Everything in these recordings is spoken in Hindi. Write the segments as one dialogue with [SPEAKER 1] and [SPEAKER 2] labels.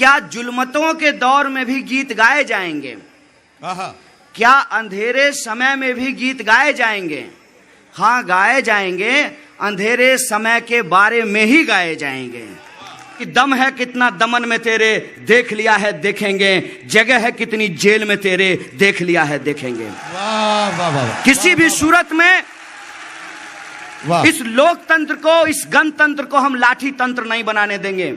[SPEAKER 1] क्या जुल्मतों के दौर में भी गीत गाए जाएंगे? क्या अंधेरे समय में भी गीत गाए जाएंगे? हाँ, गाए जाएंगे। अंधेरे समय के बारे में ही गाए जाएंगे कि दम है कितना दमन में तेरे, देख लिया है देखेंगे। जगह है कितनी जेल में तेरे, देख लिया है देखेंगे।
[SPEAKER 2] वाह वाह वाह।
[SPEAKER 1] किसी भी सूरत में इस लोकतंत्र को, इस गणतंत्र को हम लाठी तंत्र नहीं बनाने देंगे।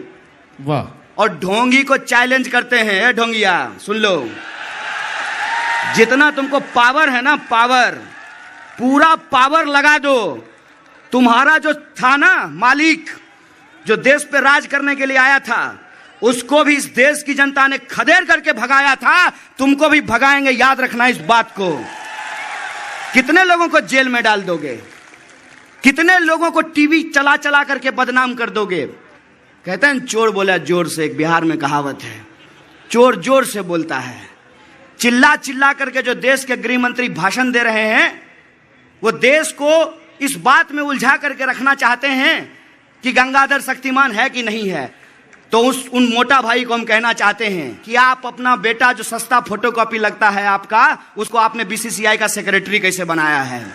[SPEAKER 2] वाह।
[SPEAKER 1] और ढोंगी को चैलेंज करते हैं, ढोंगिया सुन लो, जितना तुमको पावर है ना, पावर, पूरा पावर लगा दो। तुम्हारा जो था ना मालिक, जो देश पे राज करने के लिए आया था, उसको भी इस देश की जनता ने खदेड़ करके भगाया था, तुमको भी भगाएंगे, याद रखना इस बात को। कितने लोगों को जेल में डाल दोगे? कितने लोगों को टीवी चला चला करके बदनाम कर दोगे? कहते हैं चोर बोला जोर से, एक बिहार में कहावत है, चोर जोर से बोलता है। चिल्ला चिल्ला करके जो देश के गृह मंत्री भाषण दे रहे हैं, वो देश को इस बात में उलझा करके रखना चाहते हैं कि गंगाधर शक्तिमान है कि नहीं है। तो उन मोटा भाई को हम कहना चाहते हैं कि आप अपना बेटा जो सस्ता फोटोकॉपी लगता है आपका, उसको आपने बीसीसीआई का सेक्रेटरी कैसे बनाया है।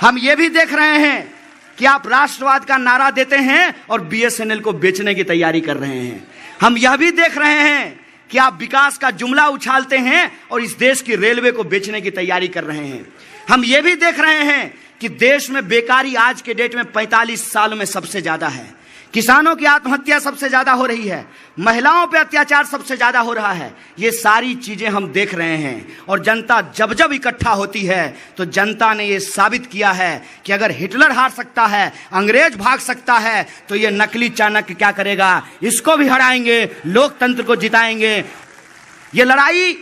[SPEAKER 1] हम ये भी देख रहे हैं कि आप राष्ट्रवाद का नारा देते हैं और बीएसएनएल को बेचने की तैयारी कर रहे हैं। हम यह भी देख रहे हैं कि आप विकास का जुमला उछालते हैं और इस देश की रेलवे को बेचने की तैयारी कर रहे हैं। हम ये भी देख रहे हैं कि देश में बेकारी आज के डेट में 45 साल में सबसे ज्यादा है। किसानों की आत्महत्या सबसे ज्यादा हो रही है, महिलाओं पे अत्याचार सबसे ज्यादा हो रहा है। ये सारी चीजें हम देख रहे हैं और जनता जब जब इकट्ठा होती है तो जनता ने ये साबित किया है कि अगर हिटलर हार सकता है, अंग्रेज भाग सकता है, तो ये नकली चाणक्य क्या करेगा? इसको भी हराएंगे, लोकतंत्र को जिताएंगे। ये लड़ाई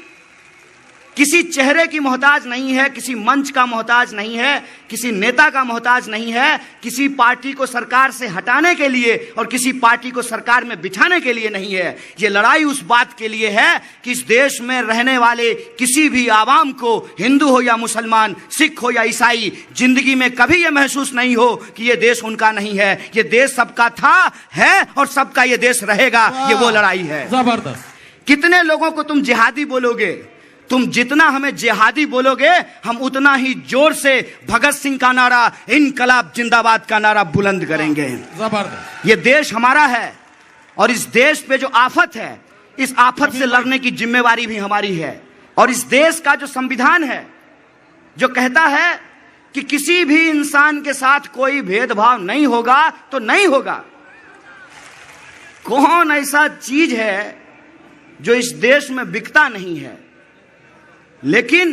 [SPEAKER 1] किसी चेहरे की मोहताज नहीं है, किसी मंच का मोहताज नहीं है, किसी नेता का मोहताज नहीं है, किसी पार्टी को सरकार से हटाने के लिए और किसी पार्टी को सरकार में बिठाने के लिए नहीं है। ये लड़ाई उस बात के लिए है कि इस देश में रहने वाले किसी भी आवाम को, हिंदू हो या मुसलमान, सिख हो या ईसाई, जिंदगी में कभी ये महसूस नहीं हो कि ये देश उनका नहीं है। ये देश सबका था, है और सबका ये देश रहेगा। ये वो लड़ाई है।
[SPEAKER 2] जबरदस्त।
[SPEAKER 1] कितने लोगों को तुम जिहादी बोलोगे? तुम जितना हमें जिहादी बोलोगे, हम उतना ही जोर से भगत सिंह का नारा, इनकलाब जिंदाबाद का नारा बुलंद करेंगे।
[SPEAKER 2] जबरदस्त।
[SPEAKER 1] ये देश हमारा है और इस देश पे जो आफत है, इस आफत से लड़ने की जिम्मेवारी भी हमारी है। और इस देश का जो संविधान है, जो कहता है कि किसी भी इंसान के साथ कोई भेदभाव नहीं होगा, तो नहीं होगा। कौन ऐसा चीज है जो इस देश में बिकता नहीं है? लेकिन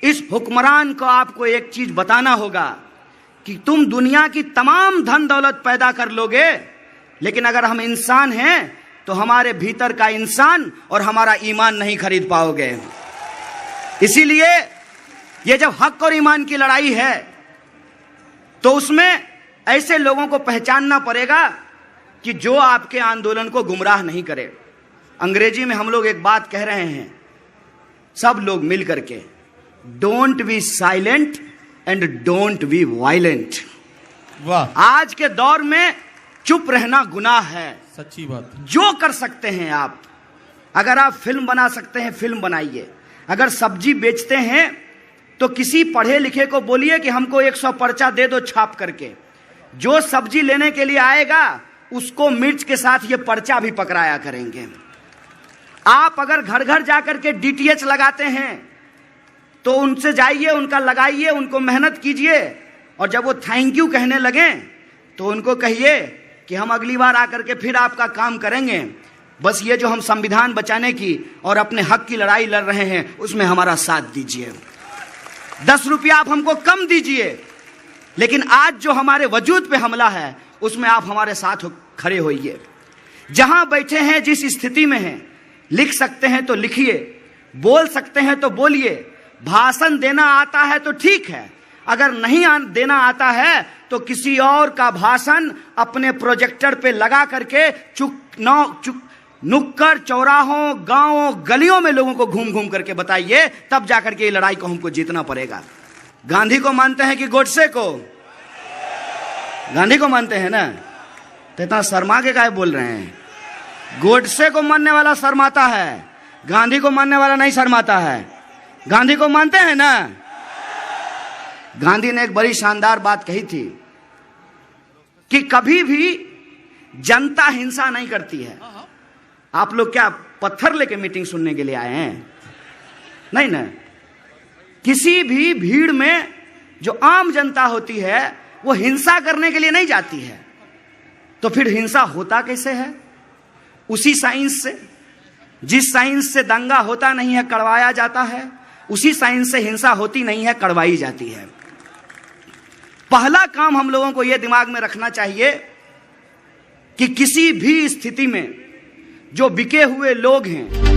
[SPEAKER 1] इस हुक्मरान को आपको एक चीज बताना होगा कि तुम दुनिया की तमाम धन दौलत पैदा कर लोगे, लेकिन अगर हम इंसान हैं तो हमारे भीतर का इंसान और हमारा ईमान नहीं खरीद पाओगे। इसीलिए ये जब हक और ईमान की लड़ाई है तो उसमें ऐसे लोगों को पहचानना पड़ेगा कि जो आपके आंदोलन को गुमराह नहीं करे। अंग्रेजी में हम लोग एक बात कह रहे हैं, सब लोग मिल करके, don't be silent and don't be violent.
[SPEAKER 2] वाह।
[SPEAKER 1] आज के दौर में चुप रहना गुनाह है।
[SPEAKER 2] सच्ची बात।
[SPEAKER 1] जो कर सकते हैं आप, अगर आप फिल्म बना सकते हैं फिल्म बनाइए। अगर सब्जी बेचते हैं तो किसी पढ़े लिखे को बोलिए कि हमको 100 पर्चा दे दो छाप करके। जो सब्जी लेने के लिए आएगा उसको मिर्च के साथ ये पर्चा भी पकड़ाया करेंगे। आप अगर घर घर जाकर के डीटीएच लगाते हैं तो उनसे जाइए, उनका लगाइए, उनको मेहनत कीजिए, और जब वो थैंक यू कहने लगे तो उनको कहिए कि हम अगली बार आकर के फिर आपका काम करेंगे। बस ये जो हम संविधान बचाने की और अपने हक की लड़ाई लड़ रहे हैं उसमें हमारा साथ दीजिए। 10 रुपया आप हमको कम दीजिए, लेकिन आज जो हमारे वजूद पे हमला है उसमें आप हमारे साथ खड़े होइए। जहां बैठे हैं, जिस स्थिति में हैं, लिख सकते हैं तो लिखिए, बोल सकते हैं तो बोलिए। भाषण देना आता है तो ठीक है, अगर नहीं देना आता है तो किसी और का भाषण अपने प्रोजेक्टर पे लगा करके नुक्कड़ चौराहों, गांवों, गलियों में लोगों को घूम घूम करके बताइए, तब जाकर के ये लड़ाई को हमको जीतना पड़ेगा। गांधी को मानते हैं कि गोडसे को? गांधी को मानते हैं ना, तो इतना शर्मा के काहे बोल रहे हैं? गोडसे को मानने वाला शर्माता है, गांधी को मानने वाला नहीं शर्माता है। गांधी को मानते हैं ना? गांधी ने एक बड़ी शानदार बात कही थी कि कभी भी जनता हिंसा नहीं करती है। आप लोग क्या पत्थर लेके मीटिंग सुनने के लिए आए हैं? नहीं ना। किसी भी भीड़ में जो आम जनता होती है वो हिंसा करने के लिए नहीं जाती है। तो फिर हिंसा होता कैसे है? उसी साइंस से, जिस साइंस से दंगा होता नहीं है कड़वाया जाता है, उसी साइंस से हिंसा होती नहीं है कड़वाई जाती है। पहला काम हम लोगों को यह दिमाग में रखना चाहिए कि किसी भी स्थिति में जो बिके हुए लोग हैं